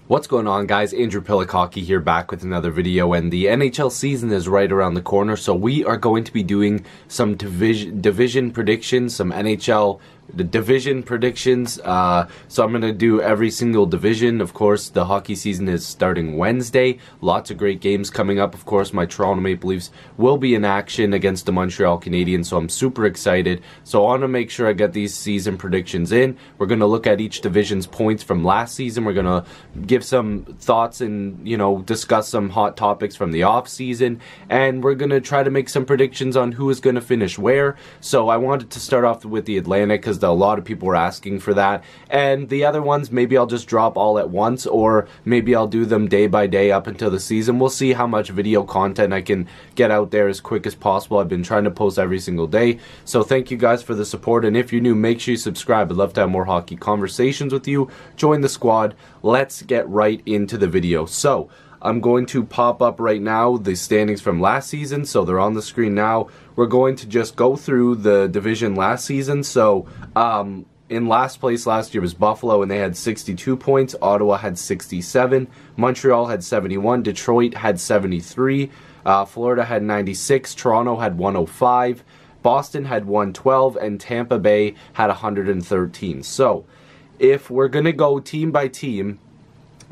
What's going on, guys? Andrew Piluk Hockey here, back with another video, and the NHL season is right around the corner, so we are going to be doing some division predictions, some NHL division predictions. So I'm going to do every single division. Of course, the hockey season is starting Wednesday. Lots of great games coming up. Of course, my Toronto Maple Leafs will be in action against the Montreal Canadiens, so I'm super excited. So I want to make sure I get these season predictions in. We're going to look at each division's points from last season. We're going to give some thoughts and, discuss some hot topics from the off season, and we're going to try to make some predictions on who is going to finish where. So I wanted to start off with the Atlantic because a lot of people were asking for that, and the other ones maybe I'll just drop all at once, or maybe I'll do them day by day up until the season. We'll see how much video content I can get out there as quick as possible. I've been trying to post every single day, so thank you guys for the support, and if you're new, make sure you subscribe. I'd love to have more hockey conversations with you. Join the squad. Let's get right into the video. So I'm going to pop up right now the standings from last season, so they're on the screen now. We're going to just go through the division last season. So in last place last year was Buffalo, and they had 62 points. Ottawa had 67. Montreal had 71. Detroit had 73. Florida had 96. Toronto had 105. Boston had 112. And Tampa Bay had 113. So if we're going to go team by team,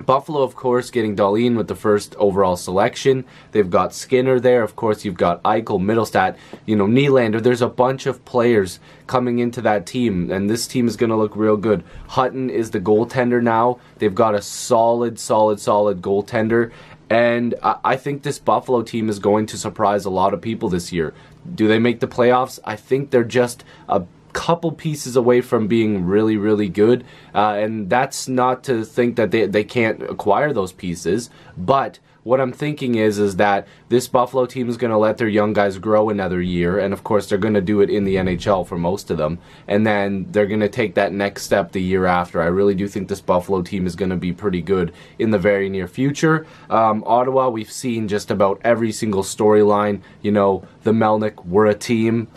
Buffalo, of course, getting Dahlin with the first overall selection. They've got Skinner there. Of course, you've got Eichel, Middlestat, Nylander. There's a bunch of players coming into that team, and this team is going to look real good. Hutton is the goaltender now. They've got a solid goaltender, and I think this Buffalo team is going to surprise a lot of people this year. Do they make the playoffs? I think they're just a couple pieces away from being really good, and that's not to think that they can't acquire those pieces, but what I'm thinking is that this Buffalo team is going to let their young guys grow another year, and of course they're going to do it in the NHL for most of them, and then they're going to take that next step the year after. I really do think this Buffalo team is going to be pretty good in the very near future. Ottawa, we've seen just about every single storyline. The Melnick, we're a team.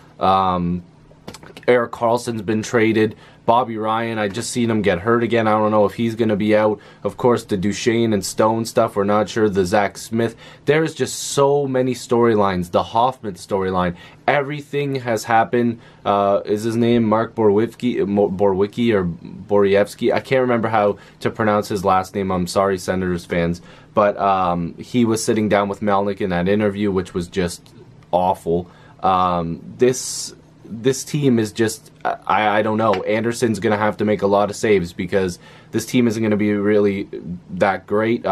Erik Karlsson's been traded. Bobby Ryan, I just seen him get hurt again. I don't know if he's going to be out. Of course, the Duchesne and Stone stuff, we're not sure. The Zach Smith. There's just so many storylines. The Hoffman storyline. Everything has happened. Is his name Mark Borwicki or Borievsky? I can't remember how to pronounce his last name. I'm sorry, Senators fans. But he was sitting down with Melnick in that interview, which was just awful. This team is just, I don't know. Anderson's going to have to make a lot of saves because this team isn't going to be really that great.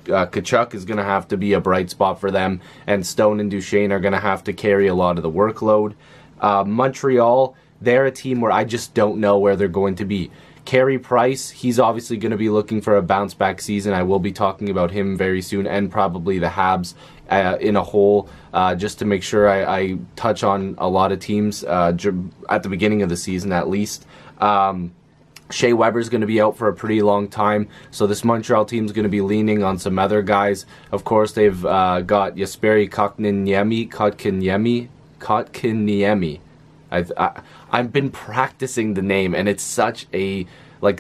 Tkachuk is going to have to be a bright spot for them, and Stone and Duchesne are going to have to carry a lot of the workload. Montreal, they're a team where I just don't know where they're going to be. Carey Price, he's obviously going to be looking for a bounce-back season. I will be talking about him very soon, and probably the Habs in a whole, just to make sure I touch on a lot of teams at the beginning of the season at least. Shea Weber's going to be out for a pretty long time, so this Montreal team's going to be leaning on some other guys. Of course, they've got Jesperi Kotkaniemi. I've been practicing the name, and it's such a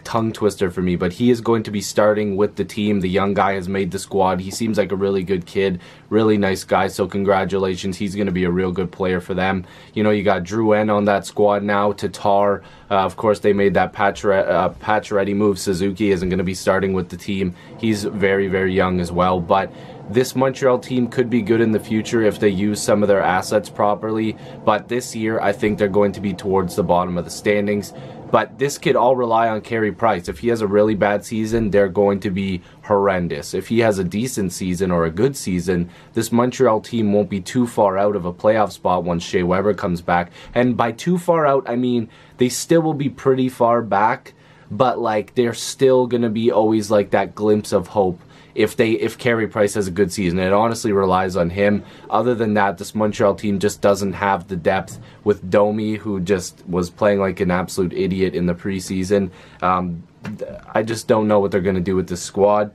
tongue twister for me, but he is going to be starting with the team. The young guy has made the squad. He seems like a really good kid, really nice guy, so congratulations. He's going to be a real good player for them. You got Drew N on that squad now. Tatar, of course, they made that Pacioretty move. Suzuki isn't going to be starting with the team. He's very young as well, but this Montreal team could be good in the future if they use some of their assets properly, but this year I think they're going to be towards the bottom of the standings. But this could all rely on Carey Price. If he has a really bad season, they're going to be horrendous. If he has a decent season or a good season, this Montreal team won't be too far out of a playoff spot once Shea Weber comes back. And by too far out, I mean they still will be pretty far back, but they're still going to be always that glimpse of hope if Carey Price has a good season. It honestly relies on him. Other than that, this Montreal team just doesn't have the depth with Domi, who just was playing like an absolute idiot in the preseason. I just don't know what they're going to do with this squad.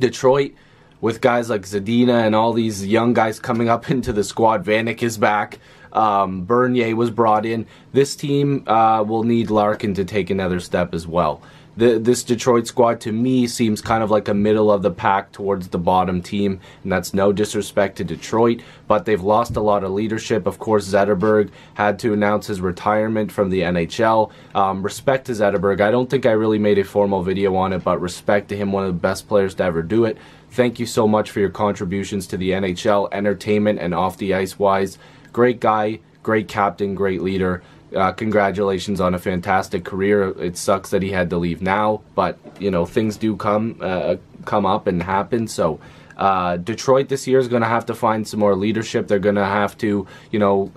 Detroit, with guys like Zadina and all these young guys coming up into the squad. Vanek is back. Bernier was brought in. This team will need Larkin to take another step as well. This Detroit squad, to me, seems kind of like a middle of the pack towards the bottom team, and that's no disrespect to Detroit, but they've lost a lot of leadership. Of course, Zetterberg had to announce his retirement from the NHL. Respect to Zetterberg. I don't think I really made a formal video on it, but respect to him, one of the best players to ever do it. Thank you so much for your contributions to the NHL, entertainment and off the ice wise. Great guy, great captain, great leader. Congratulations on a fantastic career. It sucks that he had to leave now, but you know, things do come up and happen. So Detroit this year is going to have to find some more leadership. They're going to have to, you know,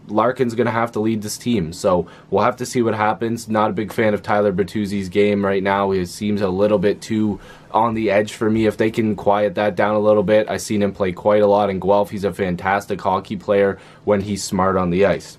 Larkin's going to have to lead this team. So we'll have to see what happens. Not a big fan of Tyler Bertuzzi's game right now. He seems a little bit too on the edge for me. If they can quiet that down a little bit. I've seen him play quite a lot in Guelph. He's a fantastic hockey player when he's smart on the ice.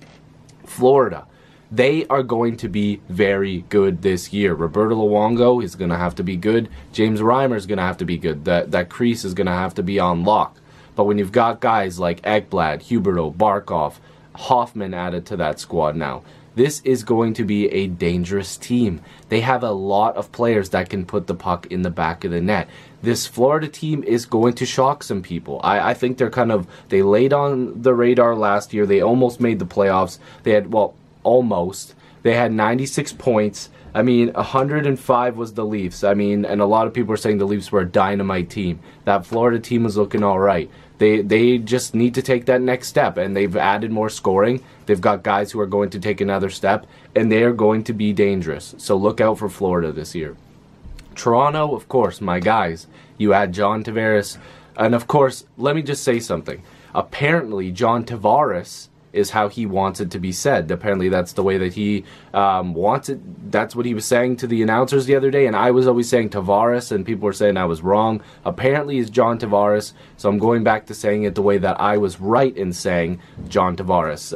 Florida, they are going to be very good this year. Roberto Luongo is going to have to be good. James Reimer is going to have to be good. That crease is going to have to be on lock. But when you've got guys like Ekblad, Huberdeau, Barkov, Hoffman added to that squad now, this is going to be a dangerous team. They have a lot of players that can put the puck in the back of the net. This Florida team is going to shock some people. I think they laid on the radar last year. They almost made the playoffs. They had, well, almost. They had 96 points. I mean, 105 was the Leafs. I mean, and a lot of people are saying the Leafs were a dynamite team. That Florida team was looking all right. They just need to take that next step, and they've added more scoring. They've got guys who are going to take another step, and they are going to be dangerous. So look out for Florida this year. Toronto, of course, my guys. You add John Tavares, and of course, let me just say something. Apparently, John Tavares is how he wants it to be said. Apparently, that's the way that he wants it. That's what he was saying to the announcers the other day, and I was always saying Tavares, and people were saying I was wrong. Apparently, it's John Tavares, so I'm going back to saying it the way that I was right in saying John Tavares.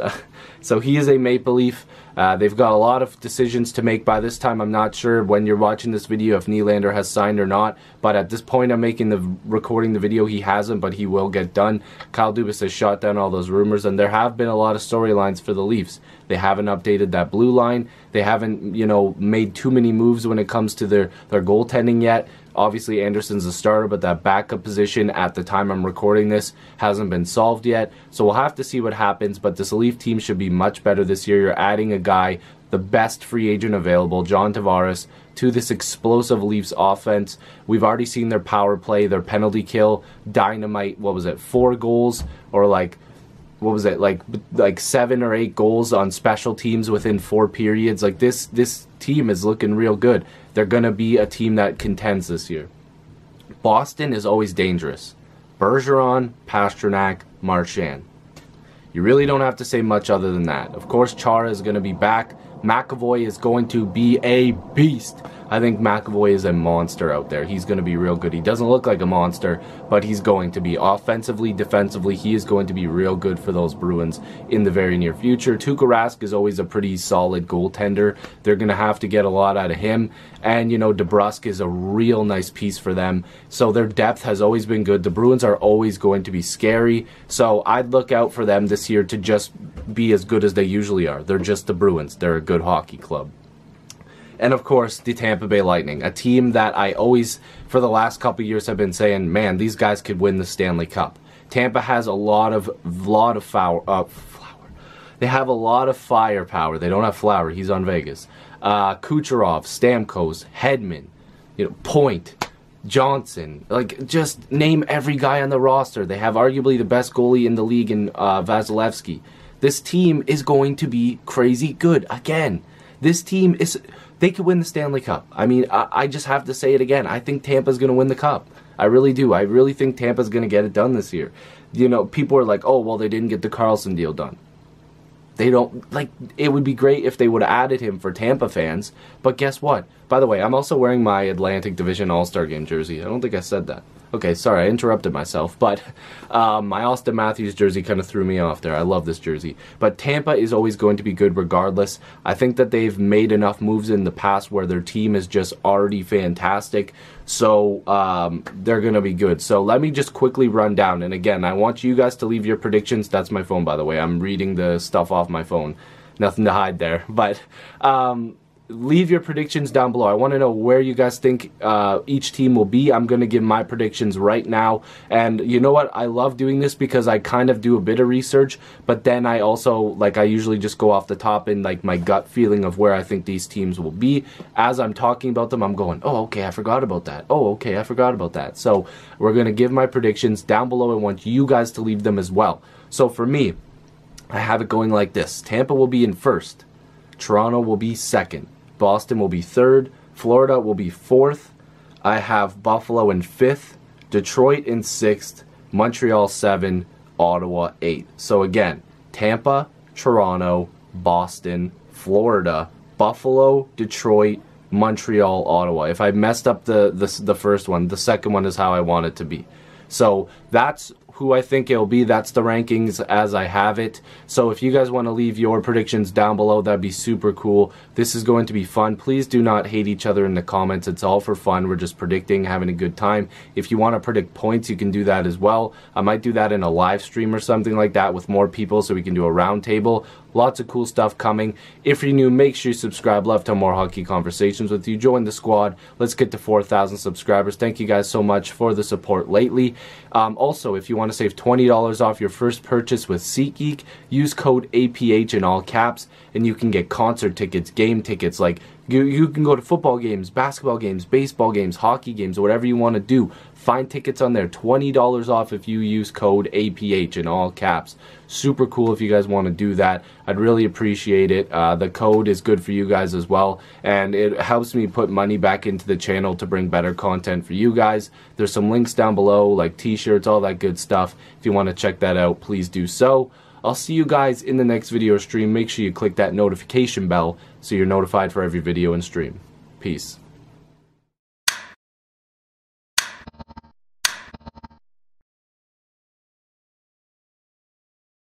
So he is a Maple Leaf. They've got a lot of decisions to make by this time. I'm not sure when you're watching this video if Nylander has signed or not, but at this point I'm recording the video, he hasn't, but he will get done. Kyle Dubas has shot down all those rumors, and there have been a lot of storylines for the Leafs. They haven't updated that blue line. They haven't, you know, made too many moves when it comes to their goaltending yet. Obviously, Anderson's a starter, but that backup position at the time I'm recording this hasn't been solved yet. So we'll have to see what happens, but this Leaf team should be much better this year. You're adding a guy, the best free agent available, John Tavares, to this explosive Leafs offense. We've already seen their power play, their penalty kill, dynamite, 4 goals, or like 7 or 8 goals on special teams within 4 periods. Like this team is looking real good. They're going to be a team that contends this year. Boston is always dangerous. Bergeron, Pastrnak, Marchand. You really don't have to say much other than that. Of course, Chara is going to be back. McAvoy is going to be a beast. I think McAvoy is a monster out there. He's going to be real good. He doesn't look like a monster, but he's going to be. Offensively, defensively, he is going to be real good for those Bruins in the very near future. Tuukka Rask is always a pretty solid goaltender. They're going to have to get a lot out of him. And, you know, DeBrusk is a real nice piece for them. So their depth has always been good. The Bruins are always going to be scary. So I'd look out for them this year to just be as good as they usually are. They're just the Bruins. They're a good hockey club. And of course, the Tampa Bay Lightning, a team that I always, for the last couple of years, have been saying, man, these guys could win the Stanley Cup. Tampa has a lot of They have a lot of firepower. They don't have Flower. He's on Vegas. Kucherov, Stamkos, Hedman, Point, Johnson. Like, just name every guy on the roster. They have arguably the best goalie in the league in Vasilevsky. This team is going to be crazy good again. This team is... They could win the Stanley Cup. I mean, I just have to say it again. I think Tampa's going to win the Cup. I really do. I really think Tampa's going to get it done this year. People are like, oh, well, they didn't get the Karlsson deal done. They don't, like, it would be great if they would have added him for Tampa fans. But guess what? By the way, I'm also wearing my Atlantic Division All-Star Game jersey. I don't think I said that. Okay, sorry, I interrupted myself, but my Austin Matthews jersey kind of threw me off there. I love this jersey. But Tampa is always going to be good regardless. I think that they've made enough moves in the past where their team is just already fantastic, so they're going to be good. So let me just quickly run down, and again, I want you guys to leave your predictions. That's my phone, by the way. I'm reading the stuff off my phone. Nothing to hide there. But leave your predictions down below. I want to know where you guys think each team will be. I'm going to give my predictions right now. And you know what? I love doing this because I kind of do a bit of research, but then I also, like, I usually just go off the top and like my gut feeling of where I think these teams will be. As I'm talking about them, I'm going, oh, okay, I forgot about that. Oh, okay, I forgot about that. So we're going to give my predictions down below. I want you guys to leave them as well. So for me, I have it going like this. Tampa will be in first. Toronto will be second. Boston will be third. Florida will be fourth. I have Buffalo in fifth. Detroit in sixth. Montreal 7. Ottawa 8. So again, Tampa, Toronto, Boston, Florida, Buffalo, Detroit, Montreal, Ottawa. If I messed up the first one, the second one is how I want it to be. So that's who I think it'll be. That's the rankings as I have it. So if you guys want to leave your predictions down below, that'd be super cool. This is going to be fun. Please do not hate each other in the comments. It's all for fun. We're just predicting, having a good time. If you want to predict points, you can do that as well. I might do that in a live stream or something like that with more people so we can do a round table. Lots of cool stuff coming. If you're new, make sure you subscribe. Love to have more hockey conversations with you. Join the squad. Let's get to 4,000 subscribers. Thank you guys so much for the support lately. Also, if you want to save $20 off your first purchase with SeatGeek, use code APH in all caps, and you can get concert tickets, game tickets, like you can go to football games, basketball games, baseball games, hockey games, whatever you want to do. Find tickets on there. $20 off if you use code APH in all caps. Super cool if you guys want to do that. I'd really appreciate it. The code is good for you guys as well, and it helps me put money back into the channel to bring better content for you guys. There's some links down below, like t-shirts, all that good stuff. If you want to check that out, please do so. I'll see you guys in the next video or stream. Make sure you click that notification bell so you're notified for every video and stream. Peace.